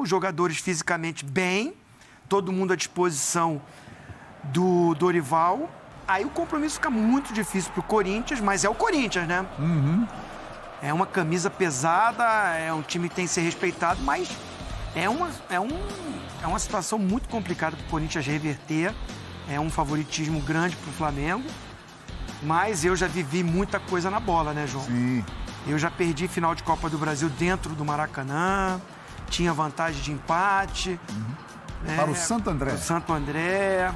Os jogadores fisicamente bem, todo mundo à disposição do Dorival. Aí o compromisso fica muito difícil para o Corinthians, mas é o Corinthians, né? É uma camisa pesada, é um time que tem que ser respeitado, mas é uma situação muito complicada para o Corinthians reverter. É um favoritismo grande para o Flamengo, mas eu já vivi muita coisa na bola, né, João? Sim. Eu já perdi final de Copa do Brasil dentro do Maracanã, tinha vantagem de empate. Para o Santo André. O Santo André.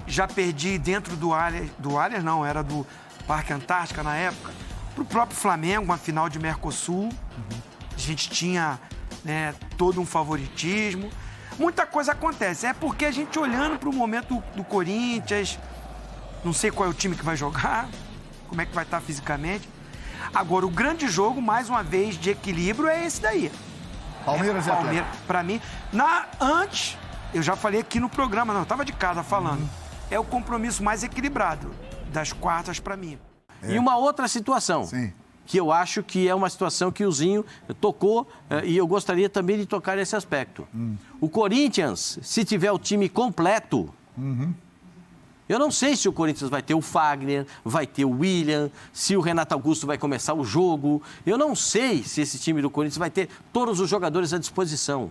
Já perdi dentro do Allianz não, era do Parque Antártica na época, para o próprio Flamengo, uma final de Mercosul. A gente tinha todo um favoritismo. Muita coisa acontece. É porque a gente olhando para o momento do Corinthians, não sei qual é o time que vai jogar, como é que vai estar fisicamente. Agora, o grande jogo, mais uma vez, de equilíbrio é esse daí. Palmeiras e Atlético. Para mim, antes, eu já falei aqui no programa, não, eu estava de casa falando, é o compromisso mais equilibrado das quartas para mim. E uma outra situação, Sim. que eu acho que é uma situação que o Zinho tocou e eu gostaria também de tocar nesse aspecto. O Corinthians, se tiver o time completo, eu não sei se o Corinthians vai ter o Fagner, vai ter o William, se o Renato Augusto vai começar o jogo. Eu não sei se esse time do Corinthians vai ter todos os jogadores à disposição.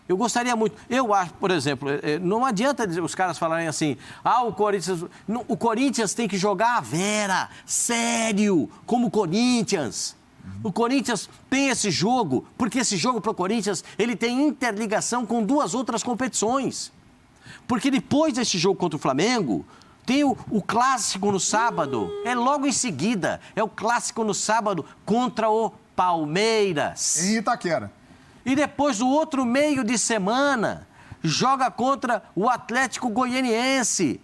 Eu gostaria muito. Eu acho, por exemplo, não adianta os caras falarem assim, o Corinthians tem que jogar a Vera, sério, como o Corinthians. O Corinthians tem esse jogo, porque esse jogo para o Corinthians, ele tem interligação com duas outras competições. Porque depois desse jogo contra o Flamengo, tem o clássico no sábado, é logo em seguida, é o clássico no sábado contra o Palmeiras. Em Itaquera. E depois, no outro meio de semana, joga contra o Atlético Goianiense.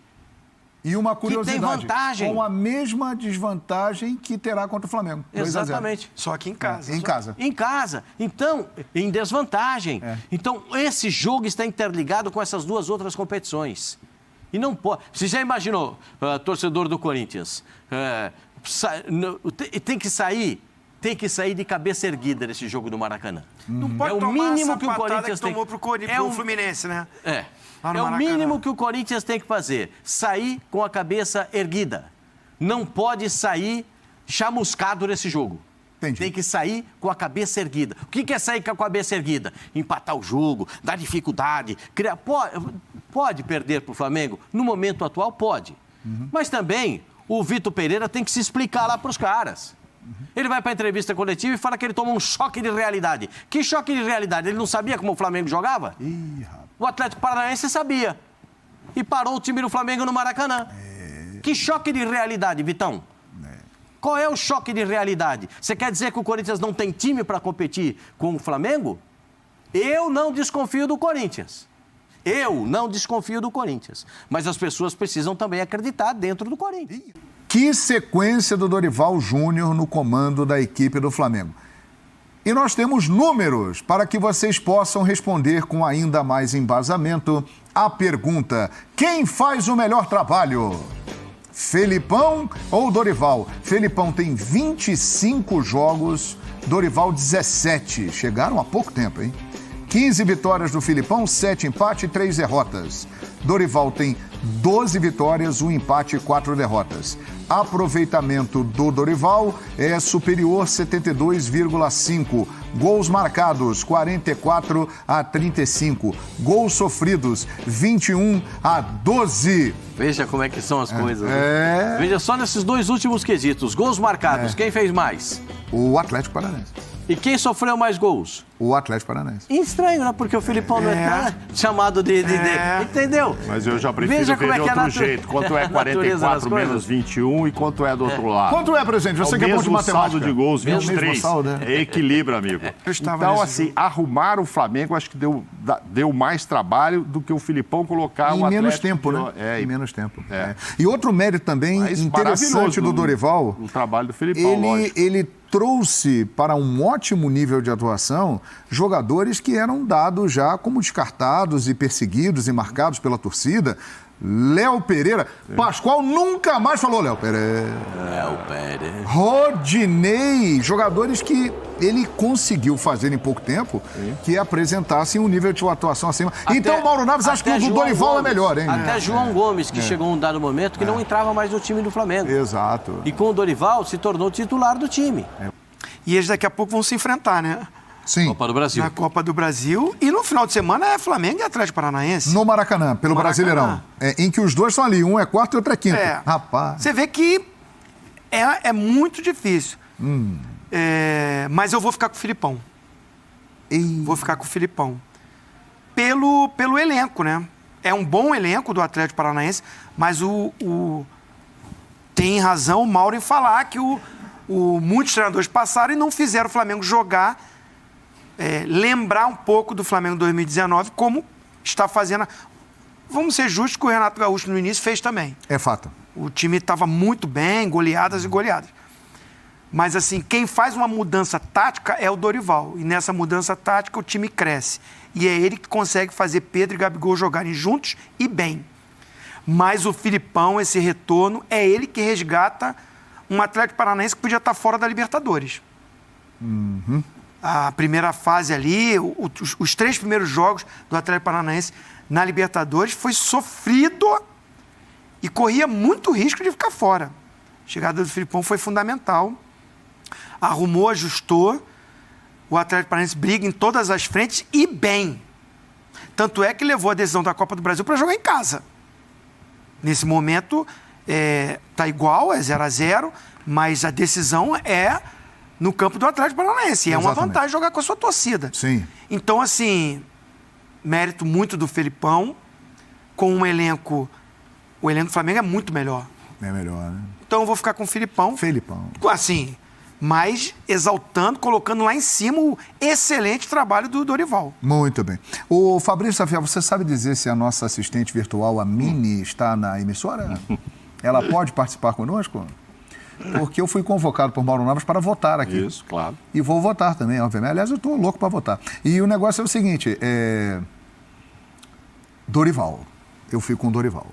E uma curiosidade, que tem vantagem. Com a mesma desvantagem que terá contra o Flamengo. 2-0. Exatamente. Só que em casa. Em casa. Em casa. Então, em desvantagem. Então, esse jogo está interligado com essas duas outras competições. E não pode... Você já imaginou, torcedor do Corinthians, tem que sair de cabeça erguida nesse jogo do Maracanã. Não pode o mínimo que o patada Corinthians que tomou pro Fluminense, né? É Lá no o Maracanã. mínimo que o Corinthians tem que fazer. Sair com a cabeça erguida. Não pode sair chamuscado nesse jogo. Entendi. Tem que sair com a cabeça erguida. O que é sair com a cabeça erguida? Empatar o jogo, dar dificuldade, criar... Pode perder para o Flamengo? No momento atual, pode. Mas também o Vitor Pereira tem que se explicar lá para os caras. Ele vai para a entrevista coletiva e fala que ele tomou um choque de realidade. Que choque de realidade? Ele não sabia como o Flamengo jogava? O Atlético Paranaense sabia. E parou o time do Flamengo no Maracanã. Que choque de realidade, Vitão? Qual é o choque de realidade? Você quer dizer que o Corinthians não tem time para competir com o Flamengo? Eu não desconfio do Corinthians. Mas as pessoas precisam também acreditar dentro do Corinthians. Que sequência do Dorival Júnior no comando da equipe do Flamengo. E nós temos números para que vocês possam responder com ainda mais embasamento a pergunta: quem faz o melhor trabalho? Felipão ou Dorival? Felipão tem 25 jogos, Dorival 17. Chegaram há pouco tempo, hein? 15 vitórias do Felipão, 7 empates e 3 derrotas. Dorival tem 12 vitórias, 1 empate e 4 derrotas. Aproveitamento do Dorival é superior 72,5. Gols marcados, 44-35. Gols sofridos, 21-12. Veja como é que são as coisas. Né? Veja só nesses dois últimos quesitos. Gols marcados, quem fez mais? O Atlético Paranaense. E quem sofreu mais gols? O Atlético Paranaense. Estranho, né? Porque o Filipão não é chamado de... Entendeu? Mas eu já prefiro Veja ver como é de que outro jeito. Quanto é 44 menos 21 e quanto é do outro lado? Quanto é, presidente? Você que é bom de matemática. Saldo de gols, Mesmo 23. saldo, né? Equilíbrio, amigo. Então, assim, arrumar o Flamengo, acho que deu mais trabalho do que o Filipão colocar em o menos Atlético. tempo, né? Em menos tempo. E outro mérito também Mas interessante do Dorival... O trabalho do Filipão, lógico. Ele trouxe para um ótimo nível de atuação jogadores que eram dados já como descartados e perseguidos e marcados pela torcida. Léo Pereira. Pascoal nunca mais falou Léo Pereira. Léo Pereira. Rodinei, jogadores que ele conseguiu fazer em pouco tempo que apresentassem um nível de atuação acima. Então, Mauro Naves, acho que o do Dorival é melhor, hein? Até João Gomes, que chegou um dado momento que não entrava mais no time do Flamengo. Exato. E com o Dorival se tornou titular do time. E eles daqui a pouco vão se enfrentar, né? Sim. Copa do Brasil. Na Copa do Brasil. E no final de semana é Flamengo e Atlético Paranaense. No Maracanã, pelo Brasileirão. Em que os dois estão ali, um é quarto e outro é quinto. Rapaz. Você vê que é muito difícil. Mas eu vou ficar com o Filipão. Vou ficar com o Filipão. Pelo elenco, né? É um bom elenco do Atlético Paranaense, mas tem razão o Mauro em falar que muitos treinadores passaram e não fizeram o Flamengo jogar, lembrar um pouco do Flamengo 2019, como está fazendo. Vamos ser justos que o Renato Gaúcho no início fez também. É fato. O time estava muito bem, goleadas e goleadas. Mas, assim, quem faz uma mudança tática é o Dorival. E nessa mudança tática o time cresce. E é ele que consegue fazer Pedro e Gabigol jogarem juntos e bem. Mas o Filipão, esse retorno, é ele que resgata um Atlético Paranaense que podia estar fora da Libertadores. A primeira fase ali, os 3 primeiros jogos do Atlético Paranaense na Libertadores foi sofrido e corria muito risco de ficar fora. A chegada do Filipão foi fundamental. Arrumou, ajustou. O Atlético Paranaense briga em todas as frentes e bem. Tanto é que levou a decisão da Copa do Brasil para jogar em casa. Nesse momento, tá igual, é 0-0, mas a decisão é no campo do Atlético Paranaense. É uma vantagem jogar com a sua torcida. Sim. Então, assim, mérito muito do Felipão, com um elenco... O elenco do Flamengo é muito melhor. É melhor, né? Então eu vou ficar com o Felipão. Assim, mas exaltando, colocando lá em cima o excelente trabalho do Dorival. Muito bem. O Fabrício Xavier, você sabe dizer se a nossa assistente virtual, a Mini, está na emissora? Ela pode participar conosco? Porque eu fui convocado por Mauro Naves para votar aqui. Isso, claro. E vou votar também, obviamente. Aliás, eu estou louco para votar. E o negócio é o seguinte, Dorival. Eu fico com o Dorival.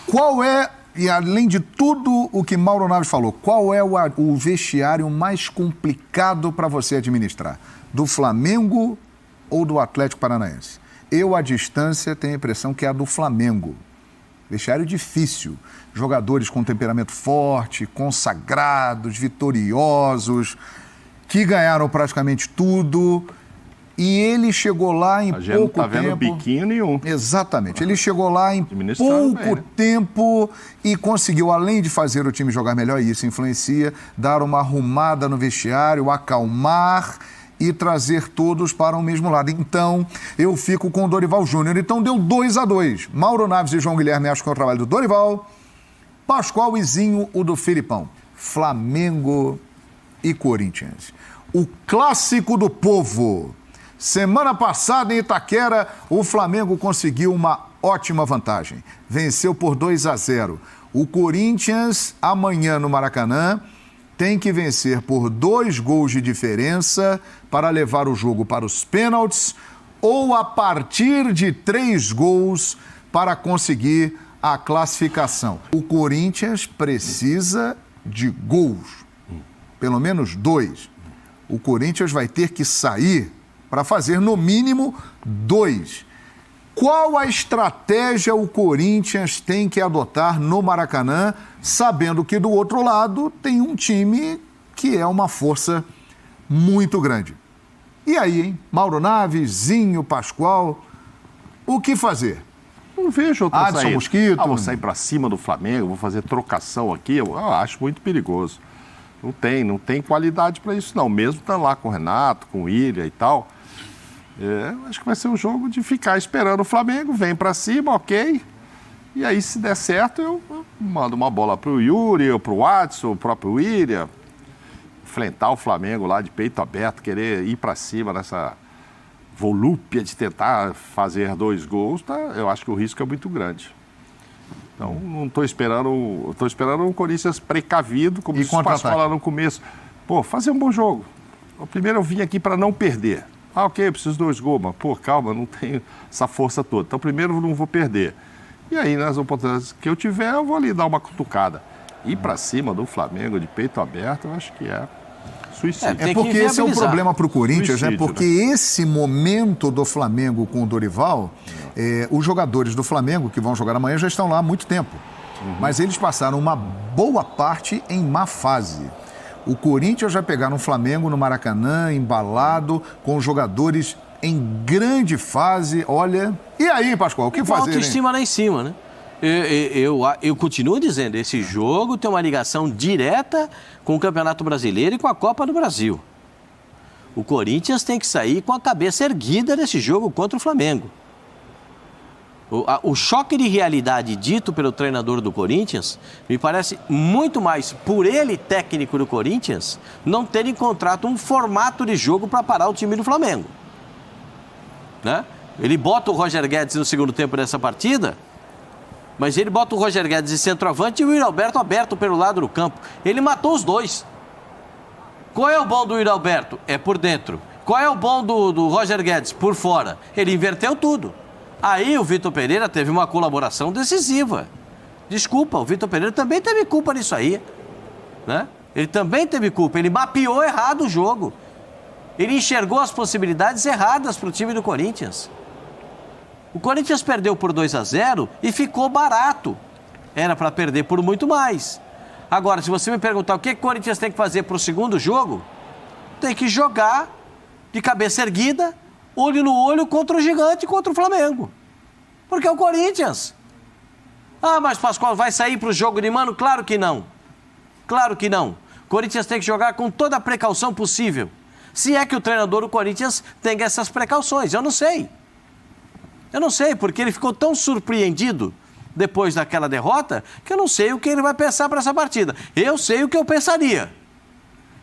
Qual é, e além de tudo o que Mauro Naves falou, qual é o vestiário mais complicado para você administrar? Do Flamengo ou do Atlético Paranaense? Eu, à distância, tenho a impressão que é a do Flamengo. Vestiário difícil. Jogadores com temperamento forte, consagrados, vitoriosos, que ganharam praticamente tudo. E ele chegou lá em pouco tempo... A gente não está vendo biquinho nenhum. Exatamente. Ele chegou lá em pouco tempo e conseguiu, além de fazer o time jogar melhor, e isso influencia, dar uma arrumada no vestiário, acalmar e trazer todos para o mesmo lado. Então, eu fico com o Dorival Júnior. Então, deu 2-2. Mauro Naves e João Guilherme acham que é o trabalho do Dorival. Pascoal e Zinho, o do Filipão. Flamengo e Corinthians. O clássico do povo. Semana passada, em Itaquera, o Flamengo conseguiu uma ótima vantagem. Venceu por 2-0. O Corinthians, amanhã no Maracanã, tem que vencer por 2 gols de diferença para levar o jogo para os pênaltis ou a partir de 3 gols para conseguir a classificação. O Corinthians precisa de gols, pelo menos 2. O Corinthians vai ter que sair para fazer, no mínimo, 2. Qual a estratégia o Corinthians tem que adotar no Maracanã, sabendo que do outro lado tem um time que é uma força muito grande? E aí, hein? Mauro Naves, Zinho, Pascoal, o que fazer? Não vejo outra saída. Mosquito. Vou sair para cima do Flamengo, vou fazer trocação aqui, eu acho muito perigoso. Não tem qualidade para isso não, mesmo tá lá com o Renato, com o William e tal. Acho que vai ser um jogo de ficar esperando o Flamengo, vem para cima, ok. E aí, se der certo, eu mando uma bola para o Yuri, para o Watson, o próprio William. Enfrentar o Flamengo lá de peito aberto, querer ir para cima nessa volúpia de tentar fazer 2 gols, tá? Eu acho que o risco é muito grande. Então, não estou esperando... Estou esperando um Corinthians precavido, como os pais falaram no começo. Pô, fazer um bom jogo. Primeiro eu vim aqui para não perder. Ok, eu preciso de 2 gols, mas, calma, não tenho essa força toda. Então, primeiro eu não vou perder. E aí, nas oportunidades que eu tiver, eu vou ali dar uma cutucada. Ir para cima do Flamengo de peito aberto, eu acho que é suicídio. Tem que porque esse é o inviabilizar. problema para o Corinthians, né? Suicídio, Porque esse momento do Flamengo com o Dorival, os jogadores do Flamengo que vão jogar amanhã já estão lá há muito tempo. Mas eles passaram uma boa parte em má fase. O Corinthians vai pegar no Flamengo, no Maracanã, embalado, com os jogadores em grande fase. Olha, e aí, Pascoal, o que Com a fazer, hein? autoestima lá em cima, né? Eu continuo dizendo, esse jogo tem uma ligação direta com o Campeonato Brasileiro e com a Copa do Brasil. O Corinthians tem que sair com a cabeça erguida desse jogo contra o Flamengo. O choque de realidade dito pelo treinador do Corinthians me parece muito mais por ele, técnico do Corinthians, não ter encontrado um formato de jogo para parar o time do Flamengo. Né? Ele bota o Roger Guedes no segundo tempo dessa partida, mas ele bota o Roger Guedes de centroavante e o Yuri Alberto aberto pelo lado do campo. Ele matou os dois. Qual é o bom do Yuri Alberto? É por dentro. Qual é o bom do Roger Guedes? Por fora. Ele inverteu tudo. Aí o Vitor Pereira teve uma colaboração decisiva. Desculpa, o Vitor Pereira também teve culpa nisso aí. Né? Ele também teve culpa. Ele mapeou errado o jogo. Ele enxergou as possibilidades erradas para o time do Corinthians. O Corinthians perdeu por 2-0 e ficou barato. Era para perder por muito mais. Agora, se você me perguntar o que o Corinthians tem que fazer para o segundo jogo, tem que jogar de cabeça erguida, olho no olho contra o gigante, contra o Flamengo. Porque é o Corinthians. Ah, mas Pascoal vai sair para o jogo de mano? Claro que não. Claro que não. O Corinthians tem que jogar com toda a precaução possível. Se é que o treinador do Corinthians tem essas precauções, eu não sei. Eu não sei, porque ele ficou tão surpreendido depois daquela derrota que eu não sei o que ele vai pensar para essa partida. Eu sei o que eu pensaria.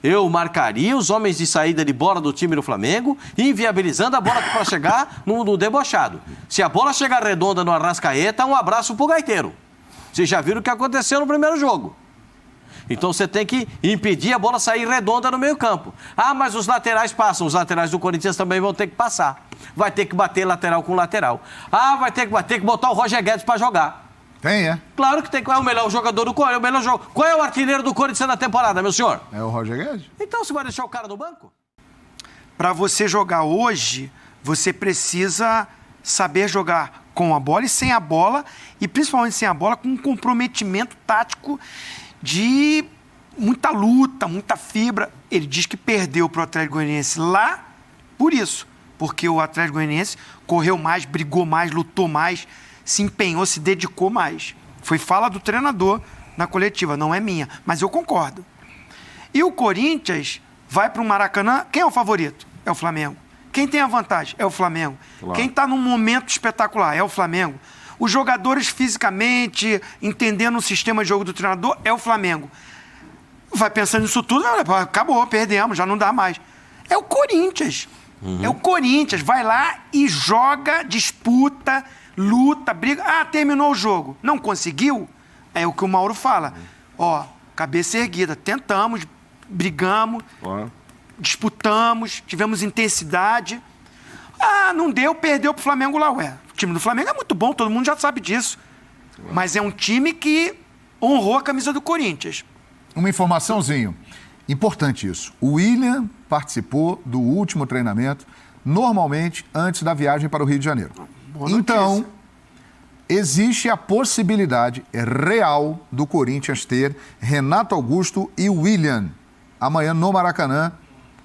Eu marcaria os homens de saída de bola do time do Flamengo, inviabilizando a bola para chegar no debochado. Se a bola chegar redonda no Arrascaeta, um abraço pro gaiteiro. Vocês já viram o que aconteceu no primeiro jogo. Então você tem que impedir a bola sair redonda no meio campo. Ah, mas os laterais passam. Os laterais do Corinthians também vão ter que passar. Vai ter que bater lateral com lateral. Ah, vai ter que botar o Roger Guedes para jogar. Tem, é? Claro que tem. Qual é o melhor jogador do Corinthians? É o melhor jogo. Qual é o artilheiro do Corinthians na temporada, meu senhor? É o Roger Guedes. Então você vai deixar o cara no banco? Para você jogar hoje, você precisa saber jogar com a bola e sem a bola, e principalmente sem a bola, com um comprometimento tático de muita luta, muita fibra. Ele diz que perdeu para o Atlético Goianiense lá por isso, porque o Atlético Goianiense correu mais, brigou mais, lutou mais, se empenhou, se dedicou mais. Foi fala do treinador na coletiva, não é minha, mas eu concordo. E o Corinthians vai para o Maracanã, quem é o favorito? É o Flamengo. Quem tem a vantagem? É o Flamengo. Claro. Quem está num momento espetacular? É o Flamengo. Os jogadores fisicamente, entendendo o sistema de jogo do treinador, é o Flamengo. Vai pensando nisso tudo, acabou, perdemos, já não dá mais. É o Corinthians. É o Corinthians. Vai lá e joga, disputa, luta, briga. Ah, terminou o jogo. Não conseguiu? É o que o Mauro fala. Ó, cabeça erguida. Tentamos, brigamos, disputamos, tivemos intensidade. Ah, não deu, perdeu pro Flamengo lá. Ué, o time do Flamengo é muito bom, todo mundo já sabe disso. Mas é um time que honrou a camisa do Corinthians. Uma informaçãozinho. Importante isso. O William participou do último treinamento, normalmente antes da viagem para o Rio de Janeiro. Então, existe a possibilidade real do Corinthians ter Renato Augusto e William amanhã no Maracanã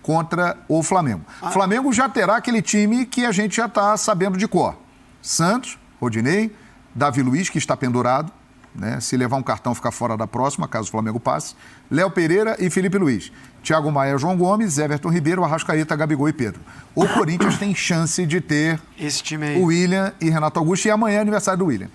contra o Flamengo. O Flamengo já terá aquele time que a gente já está sabendo de cor. Santos, Rodinei, Davi Luiz, que está pendurado, né? Se levar um cartão, ficar fora da próxima, caso o Flamengo passe. Léo Pereira e Felipe Luiz. Thiago Maia, João Gomes, Everton Ribeiro, Arrascaeta, Gabigol e Pedro. O Corinthians tem chance de ter esse time aí. o William e Renato Augusto. E amanhã é aniversário do William.